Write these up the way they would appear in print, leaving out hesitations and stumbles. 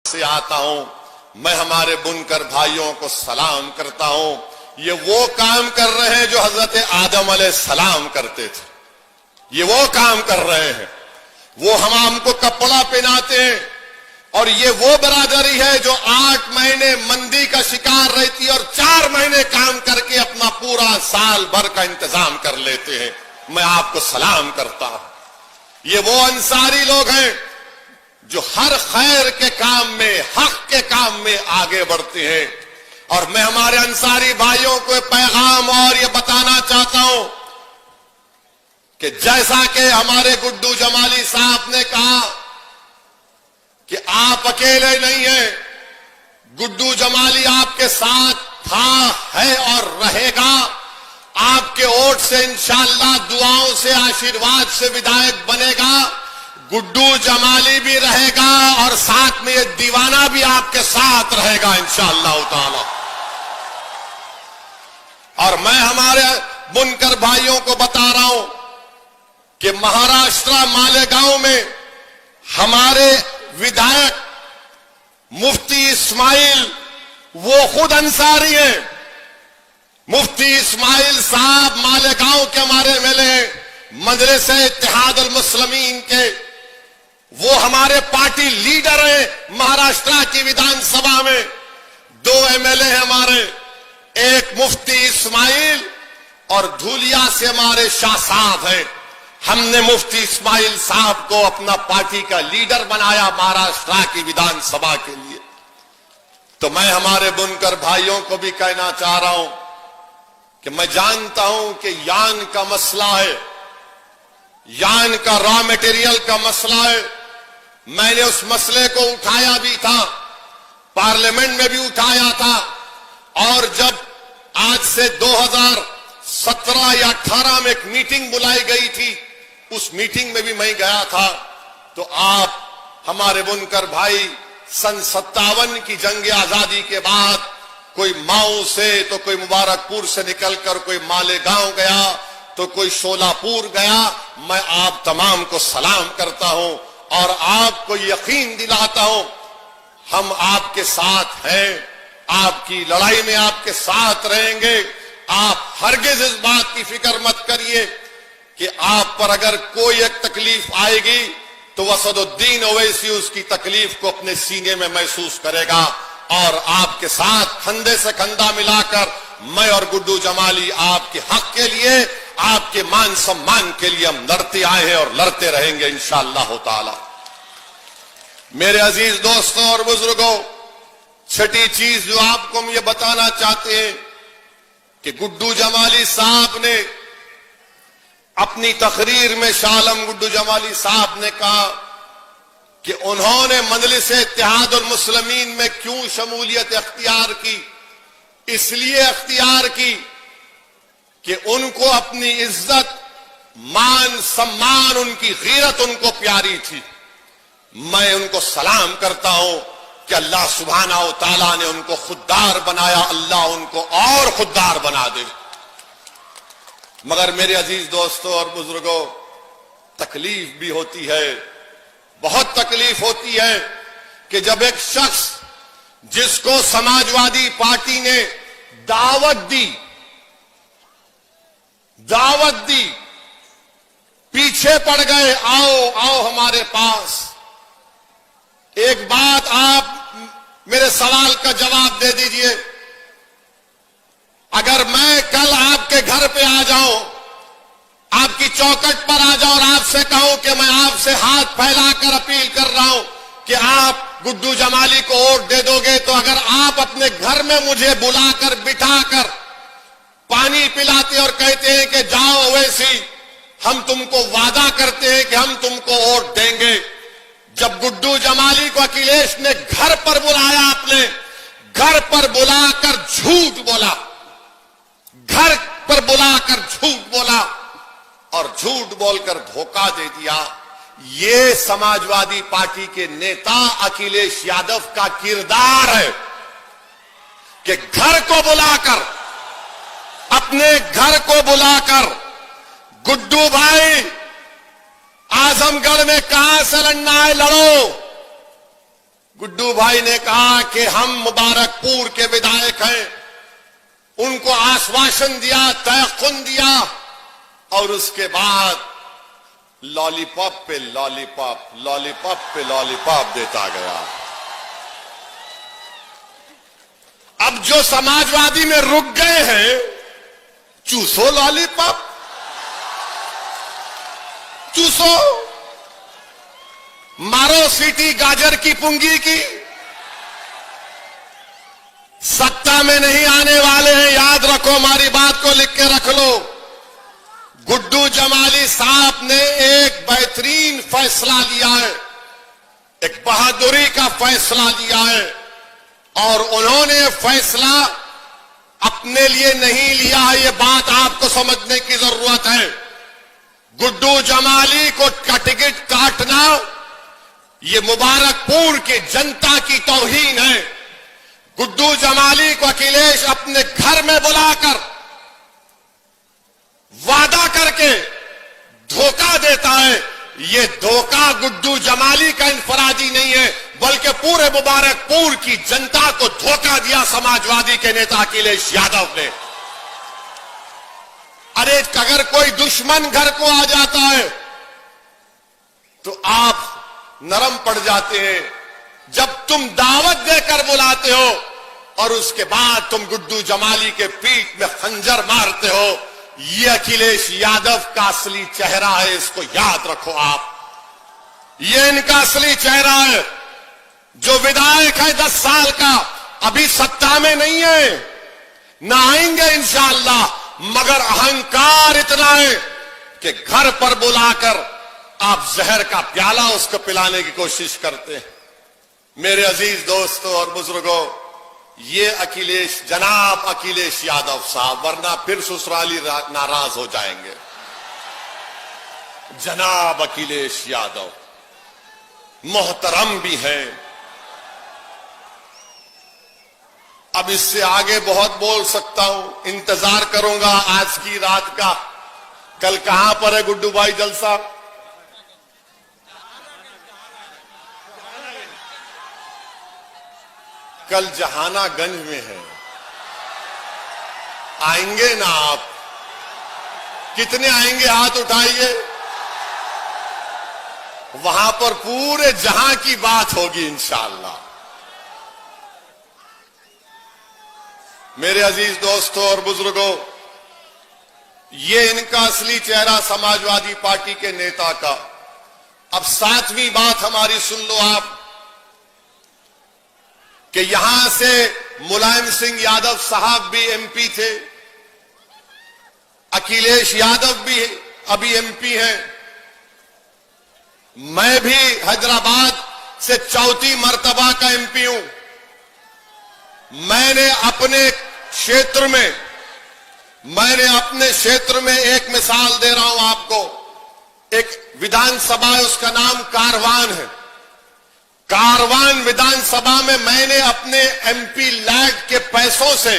से आता हूं, मैं हमारे बुनकर भाइयों को सलाम करता हूं। ये वो काम कर रहे हैं जो हजरत आदम अलैहिस्सलाम करते थे। ये वो काम कर रहे हैं। वो हमको कपड़ा पहनाते हैं। और ये वो बरादरी है जो 8 महीने मंदी का शिकार रहती है और 4 महीने काम करके अपना पूरा साल भर का इंतजाम कर लेते हैं। मैं आपको सलाम करता हूं। ये वो अंसारी लोग हैं जो हर खैर के काम में, हक के काम में आगे बढ़ते हैं। और मैं हमारे अंसारी भाइयों को पैगाम और ये बताना चाहता हूं कि जैसा कि हमारे गुड्डू जमाली साहब ने कहा कि आप अकेले नहीं हैं, गुड्डू जमाली आपके साथ था, है और रहेगा। आपके वोट से इंशाअल्लाह, दुआओं से, आशीर्वाद से विधायक बनेगा। गुड्डू जमाली भी रहेगा और साथ में ये दीवाना भी आपके साथ रहेगा इंशाअल्लाह ताला। और मैं हमारे बुनकर भाइयों को बता रहा हूं कि महाराष्ट्र मालेगांव में हमारे विधायक मुफ्ती इस्माइल, वो खुद अंसारी हैं। मुफ्ती इस्माइल साहब मालेगांव के हमारे एमएलए, मजलिस इत्तेहाद अल मुस्लिमीन के, वो हमारे पार्टी लीडर हैं। महाराष्ट्र की विधानसभा में 2 एमएलए हैं हमारे, एक मुफ्ती इस्माइल और धूलिया से हमारे शाह साहब हैं। हमने मुफ्ती इस्माइल साहब को अपना पार्टी का लीडर बनाया महाराष्ट्र की विधानसभा के लिए। तो मैं हमारे बुनकर भाइयों को भी कहना चाह रहा हूं कि मैं जानता हूं कि यान का मसला है, यान का रॉ मटेरियल का मसला है। मैंने उस मसले को उठाया भी था, पार्लियामेंट में भी उठाया था। और जब आज से 2017 या 18 में एक मीटिंग बुलाई गई थी, उस मीटिंग में भी मैं गया था। तो आप हमारे बुनकर भाई सन 57 की जंग आजादी के बाद कोई माऊ से, तो कोई मुबारकपुर से निकलकर कोई मालेगांव गया, तो कोई शोलापुर गया। मैं आप तमाम को सलाम करता हूं और आपको यकीन दिलाता हूं हम आपके साथ हैं, आपकी लड़ाई में आपके साथ रहेंगे। आप हरगिज इस बात की फिक्र मत करिए कि आप पर अगर कोई एक तकलीफ आएगी तो वसदुद्दीन ओवैसी उसकी तकलीफ को अपने सीने में महसूस करेगा। और आपके साथ कंधे से कंधा मिलाकर मैं और गुड्डू जमाली आपके हक के लिए, आपके मान सम्मान के लिए हम लड़ते आए हैं और लड़ते रहेंगे इंशाअल्लाह ताला। मेरे अजीज दोस्तों और बुजुर्गों, छठी चीज जो आपको हम ये बताना चाहते हैं कि गुड्डू जमाली साहब ने अपनी तकरीर में, शाह आलम गुड्डू जमाली साहब ने कहा कि उन्होंने मजलिस इत्तेहाद अल मुस्लिमीन में क्यों शमूलियत अख्तियार की। इसलिए अख्तियार की कि उनको अपनी इज्जत, मान, सम्मान, उनकी गीरत उनको प्यारी थी। मैं उनको सलाम करता हूं कि अल्लाह सुब्हाना व तआला ने उनको खुददार बनाया, अल्लाह उनको और खुददार बना दे। मगर मेरे अजीज दोस्तों और बुजुर्गों, तकलीफ भी होती है, बहुत तकलीफ होती है कि जब एक शख्स जिसको समाजवादी पार्टी ने दावत दी, पीछे पड़ गए, आओ आओ हमारे पास। एक बात आप मेरे सवाल का जवाब दे दीजिए, अगर मैं कल आपके घर पे आ जाऊं, आपकी चौखट पर आ जाऊं और आपसे कहूं कि मैं आपसे हाथ फैलाकर अपील कर रहा हूं कि आप गुड्डू जमाली को वोट दे दोगे, तो अगर आप अपने घर में मुझे बुलाकर बिठाकर पानी पिलाते और कहते हैं कि जाओ ओवैसी, हम तुमको वादा करते हैं कि हम तुमको वोट देंगे। जब गुड्डू जमाली को अखिलेश ने घर पर बुलाया, आपने घर पर बुलाकर झूठ बोला, घर पर बुलाकर झूठ बोला और झूठ बोलकर धोखा दे दिया। ये समाजवादी पार्टी के नेता अखिलेश यादव का किरदार है कि घर को बुलाकर, अपने घर को बुलाकर, गुड्डू भाई आजमगढ़ में कहां से लड़ना है लड़ो, गुड्डू भाई ने कहा कि हम मुबारकपुर के विधायक हैं, उनको आश्वासन दिया, तयक़ुन दिया, और उसके बाद लॉलीपॉप पे लॉलीपॉप, लॉलीपॉप पे लॉलीपॉप देता गया। अब जो समाजवादी में रुक गए हैं, चूसो लॉलीपॉप, चूसो, मारो सीटी गाजर की पुंगी की। सत्ता में नहीं आने वाले हैं, याद रखो, हमारी बात को लिख के रख लो। गुड्डू जमाली साहब ने एक बेहतरीन फैसला लिया है, एक बहादुरी का फैसला लिया है, और उन्होंने फैसला अपने लिए नहीं लिया है, ये बात आपको समझने की जरूरत है। गुड्डू जमाली को टिकट काटना ये मुबारकपुर की जनता की तौहीन है। गुड्डू जमाली को अखिलेश अपने घर में बुलाकर वादा करके धोखा देता है। ये धोखा गुड्डू जमाली का इनफरादी नहीं है, बल्कि पूरे मुबारकपुर की जनता को धोखा दिया समाजवादी के नेता अखिलेश यादव ने। अरे अगर कोई दुश्मन घर को आ जाता है तो आप नरम पड़ जाते हैं, जब तुम दावत देकर बुलाते हो और उसके बाद तुम गुड्डू जमाली के पीठ में खंजर मारते हो, ये अखिलेश यादव का असली चेहरा है, इसको याद रखो आप। ये इनका असली चेहरा है। जो विधायक है 10 साल का, अभी सत्ता में नहीं है, ना आएंगे इंशाअल्लाह, मगर अहंकार इतना है कि घर पर बुलाकर आप जहर का प्याला उसको पिलाने की कोशिश करते हैं। मेरे अजीज दोस्तों और बुजुर्गों, ये अखिलेश, जनाब अखिलेश यादव साहब, वरना फिर ससुराली नाराज हो जाएंगे। जनाब अखिलेश यादव मोहतरम भी हैं। अब इससे आगे बहुत बोल सकता हूं, इंतजार करूंगा आज की रात का। कल कहां पर है गुड्डू भाई जलसा? कल जहानागंज में है। आएंगे ना आप? कितने आएंगे? हाथ उठाइए। वहां पर पूरे जहां की बात होगी इंशाअल्लाह। मेरे अजीज दोस्तों और बुजुर्गों, ये इनका असली चेहरा समाजवादी पार्टी के नेता का। अब 7वीं बात हमारी सुन लो आप, कि यहां से मुलायम सिंह यादव साहब भी एमपी थे, अखिलेश यादव भी अभी एमपी हैं, मैं भी हैदराबाद से 4थी मर्तबा का एमपी हूं। मैंने अपने क्षेत्र में एक मिसाल दे रहा हूं आपको। एक विधानसभा है, उसका नाम कारवान है। कारवान विधानसभा में मैंने अपने एमपी लैग के पैसों से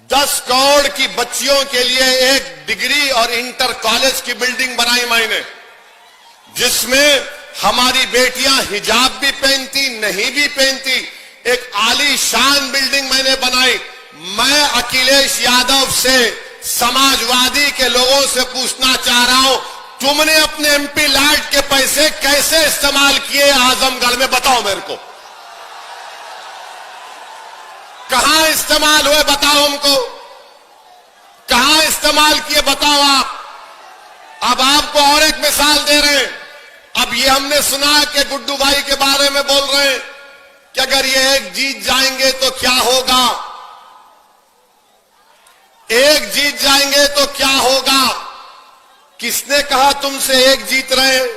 10 करोड़ की बच्चियों के लिए एक डिग्री और इंटर कॉलेज की बिल्डिंग बनाई मैंने, जिसमें हमारी बेटियां हिजाब भी पहनती, नहीं भी पहनती, एक आलीशान बिल्डिंग मैंने बनाई। मैं अखिलेश यादव से, समाजवादी के लोगों से पूछना चाह रहा हूं, तुमने अपने एमपी लैग के पैसे कैसे इस्तेमाल किए आजमगढ़ में? बताओ मेरे को, कहां इस्तेमाल हुए? बताओ हमको, कहां इस्तेमाल किए? बताओ आप। अब आपको और एक मिसाल दे रहे हैं। अब ये हमने सुना कि गुड्डू भाई के बारे में बोल रहे हैं कि अगर ये एक जीत जाएंगे तो क्या होगा, एक जीत जाएंगे तो क्या होगा? किसने कहा तुमसे एक जीत रहे हैं?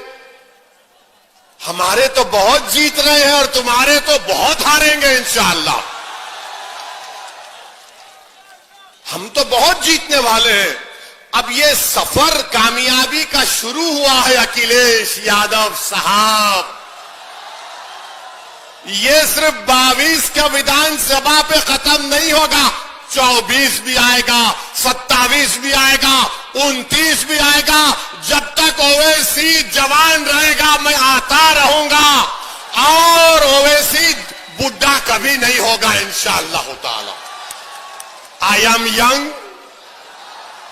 हमारे तो बहुत जीत रहे हैं और तुम्हारे तो बहुत हारेंगे इंशाअल्लाह। हम तो बहुत जीतने वाले हैं। अब ये सफर कामयाबी का शुरू हुआ है अखिलेश यादव साहब। ये सिर्फ 22 का विधानसभा पे खत्म नहीं होगा, 24 भी आएगा, 27 भी आएगा, 29 भी आएगा। जब तक ओवैसी जवान रहेगा मैं आता रहूंगा। और ओवैसी बुढ़ा कभी नहीं होगा इंशाअल्लाह ताला। I am young,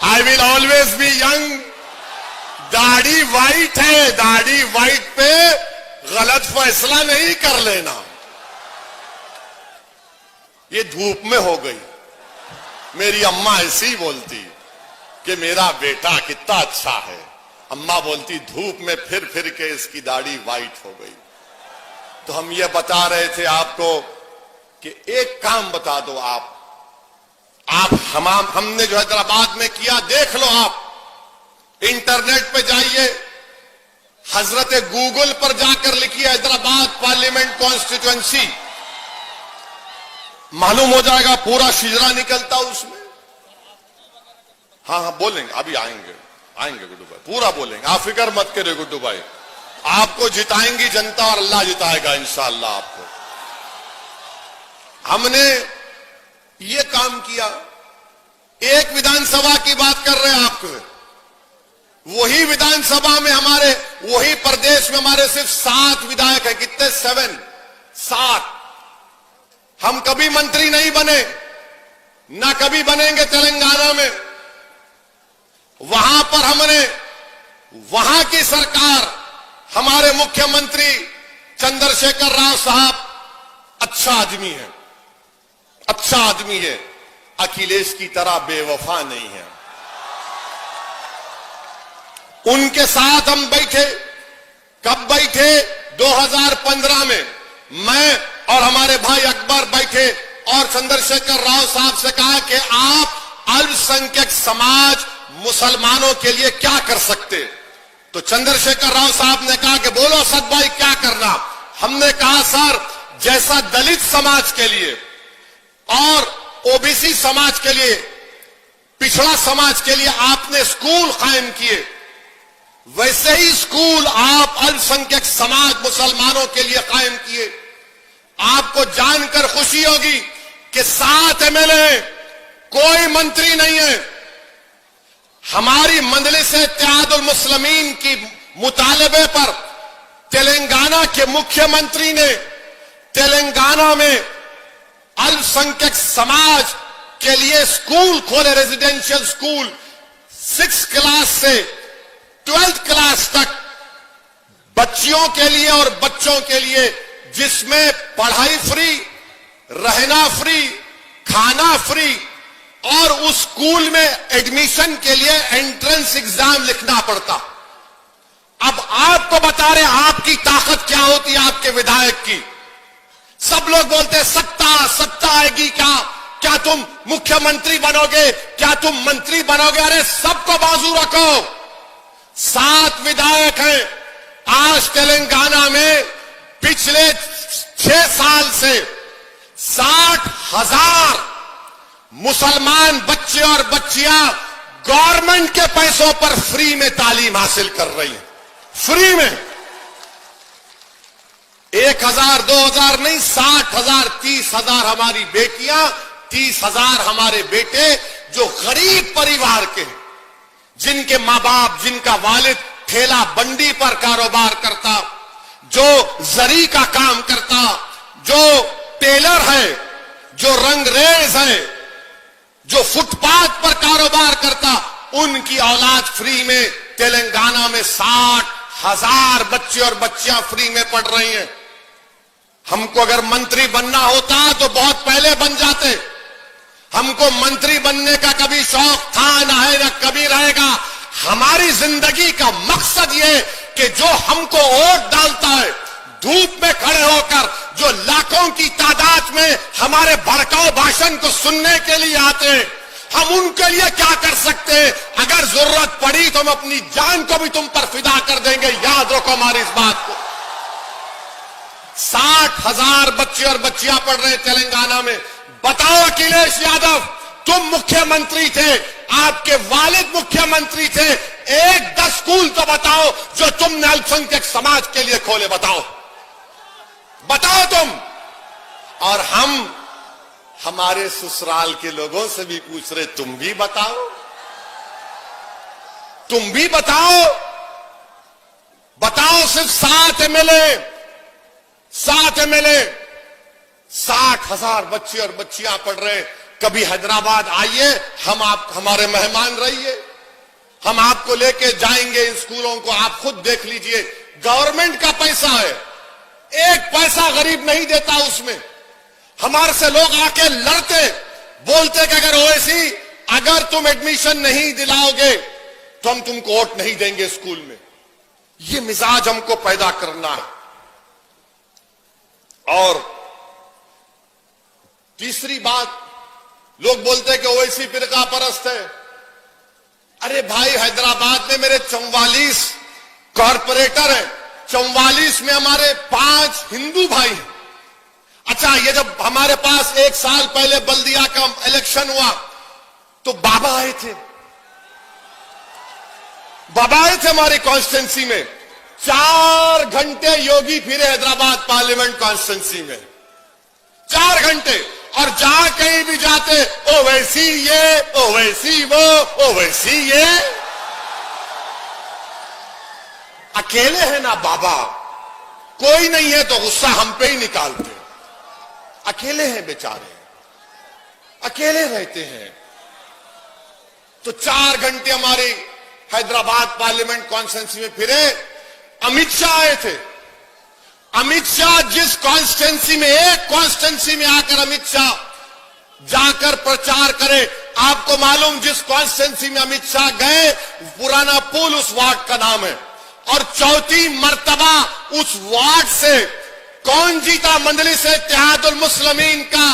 I will always be young. दाढ़ी वाइट है, दाढ़ी वाइट पे गलत फैसला नहीं कर लेना। ये धूप में हो गई। मेरी अम्मा ऐसी ही बोलती कि मेरा बेटा कितना अच्छा है। अम्मा बोलती धूप में फिर फिर के इसकी दाढ़ी वाइट हो गई। तो हम ये बता रहे थे आपको कि एक काम बता दो आप हमने जो हैदराबाद में किया देख लो। आप इंटरनेट पे जाइए, हजरत गूगल पर जाकर लिखिए हैदराबाद पार्लियामेंट कॉन्स्टिट्यूएंसी, मालूम हो जाएगा पूरा शिजरा निकलता उसमें। हाँ बोलेंगे, अभी आएंगे गुड्डू भाई, पूरा बोलेंगे, आप फिक्र मत करिए गुड्डू भाई। आपको जिताएंगी जनता और अल्लाह जिताएगा इंशाअल्लाह आपको। हमने ये काम किया। एक विधानसभा की बात कर रहे हैं आपको, वही विधानसभा में हमारे, वही प्रदेश में हमारे सिर्फ 7 विधायक हैं। कितने? 7। हम कभी मंत्री नहीं बने, ना कभी बनेंगे तेलंगाना में। वहां पर हमने, वहां की सरकार, हमारे मुख्यमंत्री चंद्रशेखर राव साहब अच्छा आदमी है, अच्छा आदमी है, अखिलेश की तरह बेवफा नहीं है। उनके साथ हम बैठे। कब बैठे? 2015 में मैं और हमारे भाई अकबर बैठे और चंद्रशेखर राव साहब से कहा कि आप अल्पसंख्यक समाज मुसलमानों के लिए क्या कर सकते। तो चंद्रशेखर राव साहब ने कहा कि बोलो सद भाई क्या करना। हमने कहा सर, जैसा दलित समाज के लिए और ओबीसी समाज के लिए, पिछड़ा समाज के लिए आपने स्कूल कायम किए, वैसे ही स्कूल आप अल्पसंख्यक समाज मुसलमानों के लिए कायम किए। आपको जानकर खुशी होगी कि 7 एमएलए, कोई मंत्री नहीं है। हमारी मजलिस इत्तेहादुल मुस्लिमीन की मुतालबे पर तेलंगाना के मुख्यमंत्री ने तेलंगाना में अल्पसंख्यक समाज के लिए स्कूल खोले, रेजिडेंशियल स्कूल, 6 क्लास से 12th क्लास तक बच्चियों के लिए और बच्चों के लिए, जिसमें पढ़ाई फ्री, रहना फ्री, खाना फ्री, और उस स्कूल में एडमिशन के लिए एंट्रेंस एग्जाम लिखना पड़ता। अब आपको बता रहे आपकी ताकत क्या होती है, आपके विधायक की। सब लोग बोलते हैं सत्ता आएगी क्या तुम मुख्यमंत्री बनोगे, क्या तुम मंत्री बनोगे। अरे सबको बाजू रखो। 7 विधायक हैं। आज तेलंगाना में पिछले 6 साल से 60,000 मुसलमान बच्चे और बच्चियां गवर्नमेंट के पैसों पर फ्री में तालीम हासिल कर रही हैं। फ्री में 1,000 2,000 नहीं, 60,000 30,000 हमारी बेटियां, 30,000 हमारे बेटे जो गरीब परिवार के हैं, जिनके मां बाप, जिनका वालिद ठेला बंडी पर कारोबार करता, जो जरी का काम करता, जो टेलर है, जो रंगरेज है, जो फुटपाथ पर कारोबार करता, उनकी औलाद फ्री में तेलंगाना में 60,000 बच्चे और बच्चियां फ्री में पढ़ रही हैं। हमको अगर मंत्री बनना होता तो बहुत पहले बन जाते। हमको मंत्री बनने का कभी शौक था ना है ना कभी रहेगा। हमारी जिंदगी का मकसद ये कि जो हमको वोट डालता है, धूप में खड़े होकर जो लाखों की तादाद में हमारे भड़काऊ भाषण को सुनने के लिए आते हैं, हम उनके लिए क्या कर सकते हैं। अगर जरूरत पड़ी तो हम अपनी जान को भी तुम पर फिदा कर देंगे। याद रखो हमारी इस बात को। 60,000 बच्चे और बच्चियां पढ़ रहे तेलंगाना में। बताओ अखिलेश यादव, तुम मुख्यमंत्री थे, आपके वालिद मुख्यमंत्री थे, एक 10 स्कूल तो बताओ जो तुमने अल्पसंख्यक समाज के लिए खोले। बताओ तुम। और हम हमारे ससुराल के लोगों से भी पूछ रहे, तुम भी बताओ, तुम भी बताओ। बताओ सिर्फ 7 एमएलए, 7 MLA, 60,000 बच्चे और बच्चियां पढ़ रहे हैं। कभी हैदराबाद आइए, हमारे मेहमान रहिए, हम आपको लेके जाएंगे इन स्कूलों को, आप खुद देख लीजिए। गवर्नमेंट का पैसा है, एक पैसा गरीब नहीं देता उसमें। हमारे से लोग आके लड़ते, बोलते कि अगर ओवैसी अगर तुम एडमिशन नहीं दिलाओगे तो हम तुमको वोट नहीं देंगे स्कूल में। ये मिजाज हमको पैदा करना है। और तीसरी बात, लोग बोलते हैं कि ओवैसी फिरका परस्त है। अरे भाई, हैदराबाद में मेरे 44 कॉरपोरेटर हैं, 44 में हमारे 5 हिंदू भाई हैं। अच्छा, ये जब हमारे पास 1 साल पहले बल्दिया का इलेक्शन हुआ तो बाबा आए थे, हमारी कॉन्स्टिट्यूंसी में। 4 घंटे योगी फिरे हैदराबाद पार्लियामेंट कॉन्स्टिट्यूंसी में, 4 घंटे। और जहां कहीं भी जाते, ओवैसी ये, ओवैसी वो, ओवैसी ये। अकेले हैं ना बाबा, कोई नहीं है तो गुस्सा हम पे ही निकालते। अकेले हैं बेचारे, अकेले रहते हैं। तो 4 घंटे हमारी हैदराबाद पार्लियामेंट कॉन्स्टिट्यूंसी में फिरे। अमित शाह आए थे। अमित शाह जिस कॉन्स्टिट्यूंसी में, एक कॉन्स्टिट्यूंसी में आकर अमित शाह जाकर प्रचार करे, आपको मालूम जिस कॉन्स्टिट्यूंसी में अमित शाह गए, पुराना पुल उस वार्ड का नाम है। और 4थी मर्तबा उस वार्ड से कौन जीता? मजलिस इत्तेहादुल मुस्लिमीन का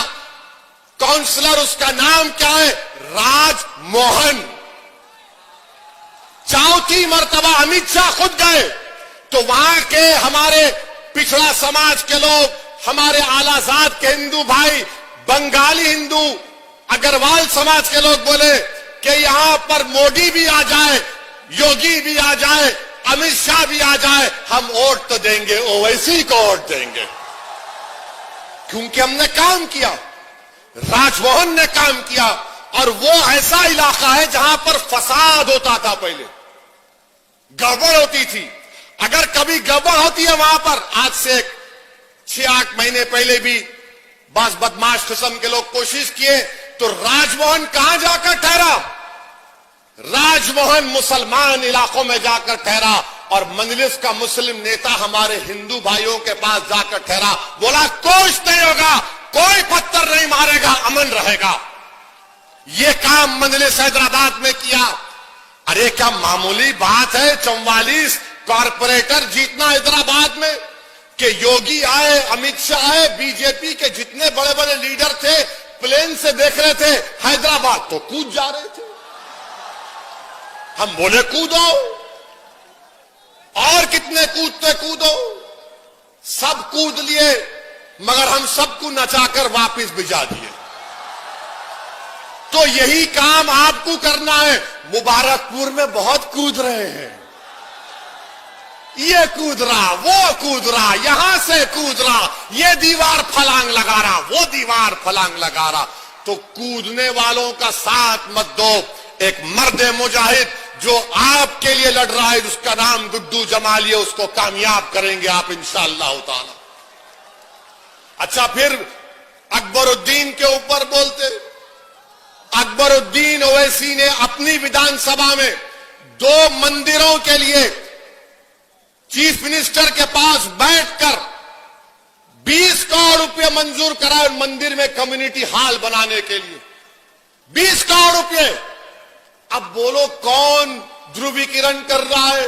काउंसलर, उसका नाम क्या है? राजमोहन। 4थी मर्तबा अमित शाह खुद गए तो वहां के हमारे पिछड़ा समाज के लोग, हमारे आलाजाद के हिंदू भाई, बंगाली हिंदू, अग्रवाल समाज के लोग बोले कि यहां पर मोदी भी आ जाए, योगी भी आ जाए, अमित शाह भी आ जाए, हम वोट तो देंगे, ओवैसी को वोट देंगे। क्योंकि हमने काम किया, राजमोहन ने काम किया। और वो ऐसा इलाका है जहां पर फसाद होता था, पहले गड़बड़ होती थी। अगर कभी गड़बड़ होती है वहां पर, आज से 6-8 महीने पहले भी बस बदमाश किस्म के लोग कोशिश किए, तो राजमोहन कहां जाकर ठहरा? राजमोहन मुसलमान इलाकों में जाकर ठहरा। और मजलिस का मुस्लिम नेता हमारे हिंदू भाइयों के पास जाकर ठहरा, बोला कुछ नहीं होगा, कोई पत्थर नहीं मारेगा, अमन रहेगा। यह काम मजलिस हैदराबाद में किया। अरे क्या मामूली बात है 44 कॉरपोरेटर जीतना हैदराबाद में? कि योगी आए, अमित शाह आए, बीजेपी के जितने बड़े बड़े लीडर थे प्लेन से देख रहे थे हैदराबाद, तो कूद जा रहे थे। हम बोले कूदो, और कितने कूदते कूदो, सब कूद लिए, मगर हम सबको नचाकर वापस भिजा दिए। तो यही काम आपको करना है। मुबारकपुर में बहुत कूद रहे हैं, ये कूद रहा, वो कूद रहा, यहां से कूद रहा, ये दीवार फलांग लगा रहा, वो दीवार फलांग लगा रहा। तो कूदने वालों का साथ मत दो। एक मर्द मुजाहिद जो आपके लिए लड़ रहा है, उसका नाम गुड्डू जमालिया, उसको कामयाब करेंगे आप इंशाअल्लाह ताला। अच्छा, फिर अकबरुद्दीन के ऊपर बोलते। अकबरुद्दीन ओवैसी ने अपनी विधानसभा में 2 मंदिरों के लिए चीफ मिनिस्टर के पास बैठकर 20 करोड़ रुपए मंजूर कराए मंदिर में कम्युनिटी हॉल बनाने के लिए। 20 करोड़ रुपए। अब बोलो कौन ध्रुवीकरण कर रहा है,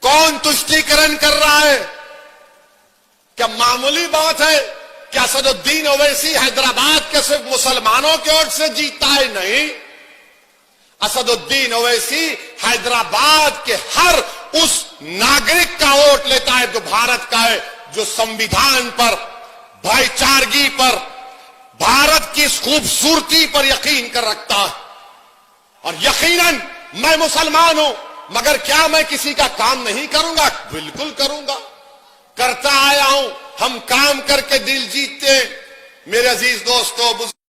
कौन तुष्टीकरण कर रहा है? क्या मामूली बात है? क्या असदुद्दीन ओवैसी हैदराबाद के सिर्फ मुसलमानों की ओर से जीतता है? नहीं, असदुद्दीन ओवैसी हैदराबाद के हर उस नागरिक का वोट लेता है जो भारत का है, जो संविधान पर, भाईचारगी पर, भारत की खूबसूरती पर यकीन कर रखता है। और यकीनन मैं मुसलमान हूं, मगर क्या मैं किसी का काम नहीं करूंगा? बिल्कुल करूंगा, करता आया हूं। हम काम करके दिल जीतते हैं। मेरे अजीज दोस्तों,